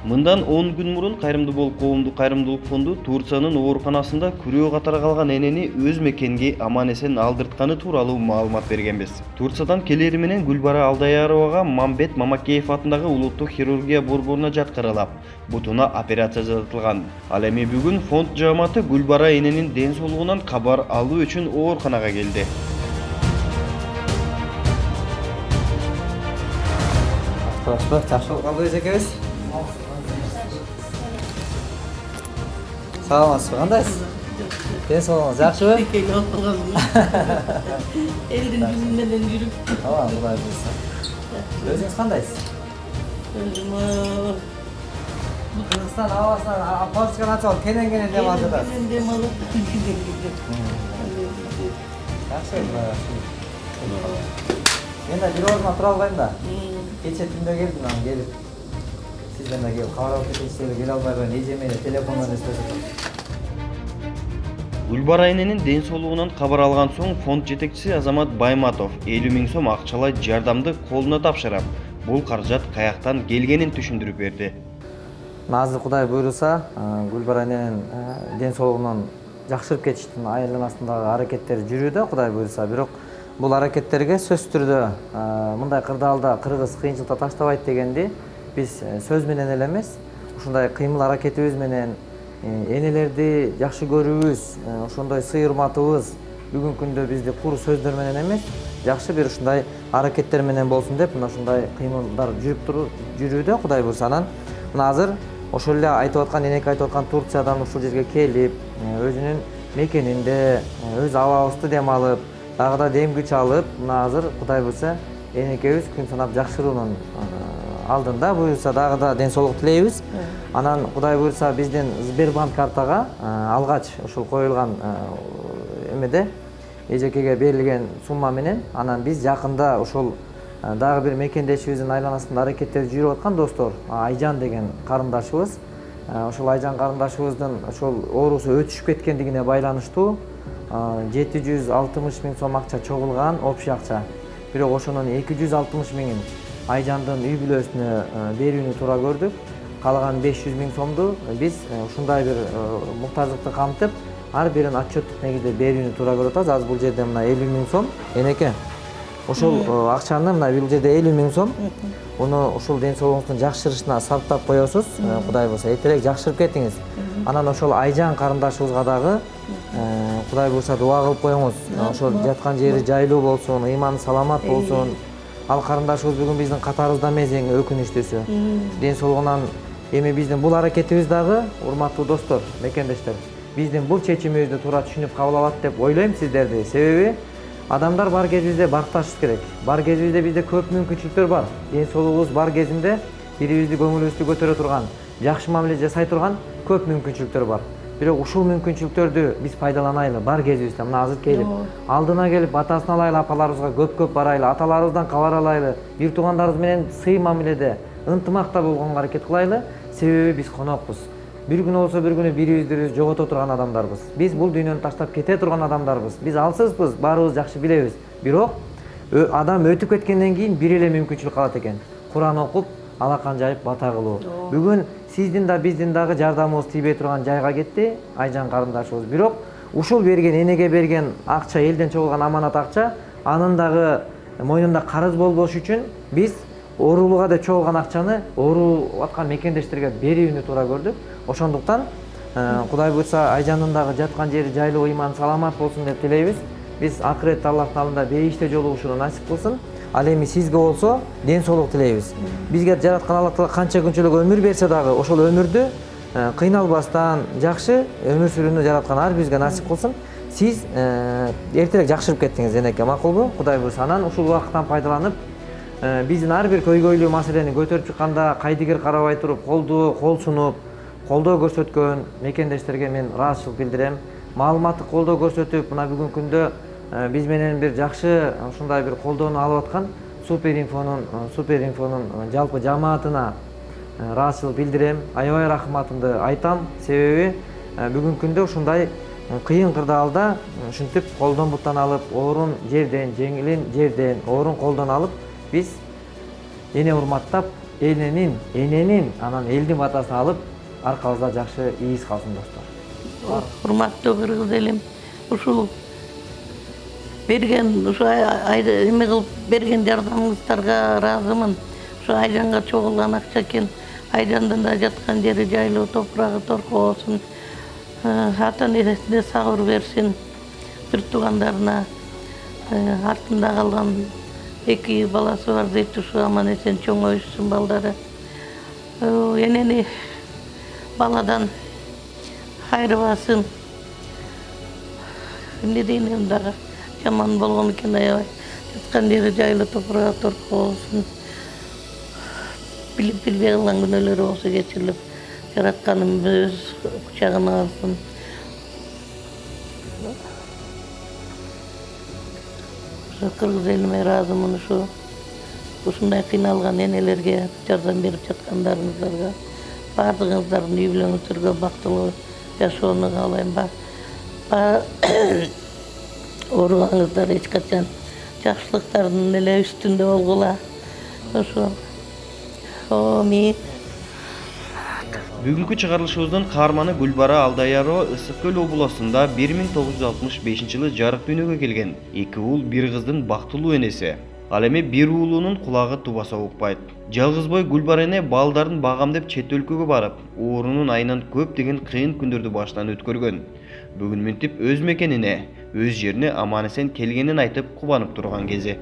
Мындан 10 күн мурун Кайрымды болуп коомдук кайрымдуулук фонду Турциянын ооруканасында күрөө катары калган энени өз мекенге аман эсен алдыртканы тууралуу маалымат бергенбиз. Турциядан келери менен Гүлбара Алдаяровага Мамбет Мамакеев атындагы улуттук хирургия борборуна жаткырылып, бутуна операция жасатылган. Ал эми бүгүн фонд жааматы Гүлбара эненин ден соолугунан кабар алуу үчүн ооруканага келди. Жакшы калдыбыз экебиз. Саламатсызбы, кандайсыз? Ден соолугуңуз жакшыбы? Элдин жүзү менен жүрүп. Ооба, Кудай буйрса. Өзүңүз кандайсыз? Кыргызстан абасынан Порчканы ачып алып, кенен дем алып жатасыз. Кенен дем алып. Жакшы, мен да бир орунда тура албайм да. Кече түндө келдим, анан келип сизден да келип кабар алып кетейинчи, келе албай койдум. Эжеме телефондон эстесип. Гүлбара эненин ден соолугунан кабар алган соң фонд жетекчиси Азамат Байматов 50 000 сом акчалай жардамды колуна тапшырып, бул каражат каяктан келгенин түшүндүрүп берди. Азыр Кудай буйруса, Гүлбара эненин ден соолугунан жакшырып кетиштин айланасындагы аракеттер жүрүүдө, Кудай буйруса. Бирок бул аракеттерге сөзсүз түрдө мындай кырдаалда кыргыз кыйынчылыкта таштабайт дегенди биз сөз менен эле эмес, ушундай кыймыл аракетибиз менен энелерди жакшы көрүүбүз, ошондой сый урматыбыз бүгүнкү күндө бизди кур сөздөр менен эмес, жакшы бир ушундай аракеттер менен болсун деп, мына ушундай кыймылдар жүрүүдө, Кудай буйруса. Анан мына азыр ошол эле айтып аткан, энеке айтып аткан Турциядан ушул жерге келип, өзүнүн мекенинде өз абабызды дем алып, дагы да дем күч алып, мына азыр Кудай буйруса энекебиз күн санап жакшыруунун алдында, буйруса дагы да ден соолук тилейбиз. Анан Кудай буйруса биздин Сбербанк картага алгач ушул коюлган эмеде эжекеге берилген сумма менен, анан биз жакында ушул дагы бир мекендешибиздин айланасында аракеттер жүрүп аткан достор, Айжан деген карындашыбыз, ошол Айжан карындашыбыздын ошол оорусу өтүшүп кеткендигине байланыштуу 760 000 сом акча чогулган, общий акча. Бирок ошонун 260 000-ин Айжандын үй бүлөсүнө берүүнү туура көрдүк. Калган 500 000 сомду биз ушундай бир муктаждыкты камтып, ар бирин отчеттук негизде берүүнү туура көрүп атабыз. Азыр бул жерде мына 50 000 сом энеке. Ошол акчаны мына бул жерде 50 000 сом. Уну ушул ден соолугуңуздун жакшырышына сарптап коесуз. Кудай буйруса эртерээк жакшырып кетиңиз. Анан ошол Айжан карындашыбызга дагы Кудай буйруса дуа кылып коюңуз. Ошол жаткан жери жайлуу болсун, ыйманы саламат болсун. Ал карындашыбыз бүгүн биздин катарыбызда эмес, эң өкүнүчтүүсү. Ден соолугунан эми биздин бул аракетибиз дагы, урматтуу достор, мекендештер, биздин бул чечимибизди туура түшүнүп кабыл алат деп ойлойм сиздерди. Себеби адамдар бар кезибизде бакташыбыз керек. Бар кезибизде бизде көп мүмкүнчүлүктөр бар. Ден соолугубуз бар кезинде бирибизди көңүлүбүздү көтөрө турган, жакшы мамиле жасай турган көп мүмкүнчүлүктөр бар. Бирок ушул мүмкүнчүлүктөрдү биз пайдаланайлы бар кезибизде. Мына азыр келип, алдына келип батасын алайлы, апаларыбызга көп барайлы, аталарыбыздан кабар алайлы, бир туугандарыбыз менен сый мамиледе, ынтымакта болгонго аракет кылайлы. Себеби биз конокпуз. Бир күн болсо бир күнү бирибизди жогото турган адамдарбыз. Биз бул дүйнөнү таштап кете турган адамдарбыз. Биз алсызбыз, баарыбыз жакшы билебиз. Бирок адам өтүп кеткенден кийин бир эле мүмкүнчүлүк калат экен. Куран окуп, алакан жайып бата кылуу. Бүгүн сиздин да биздин дагы жардамыбыз тийбей турган жайга кетти Айжан карындашыбыз. Бирок ушул берген, энеге берген акча, элден чогулган аманат акча, анын дагы мойнунда карыз болбош үчүн биз оорулууга деп чогулган акчаны оорулуп аткан мекендештерге берүүнү туура көрдүк. Ошондуктан Кудай буйруса Айжандын дагы жаткан жери жайлуу, ыйман саламат болсун деп тилейбиз. Биз акыретте Аллахтын алдында бейиште жолугушууну насип кылсын. Ал эми сизге болсо ден соолук тилейбиз. Бизге жараткан Аллах Таала канча күнчөлүк өмүр берсе дагы, ошол өмүрдү кыйналбастан жакшы өмүр сүрүүнү жараткан ар бизге насип кылсын. Сиз эртерээк жакшырып кеттиңиз энеке, макулбу? Кудай буйруса. Анан ушул убакыттан пайдаланып, биздин ар бир көйгөйлүү маселени көтөрүп чыкканда кайдыгер карабай туруп, кол сунуп, колдоо көрсөткөн мекендештерге мен ыраазычылык билдирем. Маалыматтык колдоо көрсөтүп, мына бүгүнкү күндө биз менен бир жакшы ушундай бир колдоону алып аткан Суперинфонун жалпы жамаатына ыраазычылык билдирем. Аябай рахматымды айтам. Себеби бүгүнкү күндө ушундай кыйын кырдаалда ушинтип колдон буттан алып, оорун жерден, жеңилин жерден, оорун колдон алып, биз эне урматтап эненин анан элдин батасын алып аркабызда жакшы ийиз калсын достор. Урматтуу кыргыз элим, ушул берген ушу эме кылып берген жардамыңыздарга ыраазымын. Ушу Айжанга чогулган акча экен. Айжандын да жаткан жери жайлуу, топурагы торко болсун. Ата энесине сабыр берсин. Бир туугандарына артында калган 2 баласы бар дейт, ушу аман эсен чоңоюшсун балдары. Энени баладан айрыбасын. Эмне дейин эми дагы жаман болгон экен аябай. Жаткан жери жайлуу, топурагы торко болсун. Билбей калган күнөөлөрү болсо кечирилип, жаратканым өз кучагына алсын. Кыргыз элиме ыраазымын ушундай кыйналган энелерге жардам берип жаткандарыңыздарга. Баардыгыңыздардын үй бүлөңүздөргө бактылуу жашоону каалайм. Ооругаңыздар эч качан жакшылыктардын эле үстүндө болгула. Ошо. Амин. Бүгүнкү чыгарылышыбыздын каарманы Гүлбара Алдаярова Ысык Көл областында 1965-жылы жарык дүйнөгө келген. 2 уул, 1 кыздын бактылуу энеси. Ал эми 1 уулунун кулагы тубаса укпайт. Жалгызбой Гүлбара эне балдарын багам деп чет өлкөгө барып, оорунун айынан көптөгөн кыйын күндөрдү баштан өткөргөн. Бүгүн мынтип өз мекенине, өз жерине аман эсен келгенин айтып кубанып турган кези.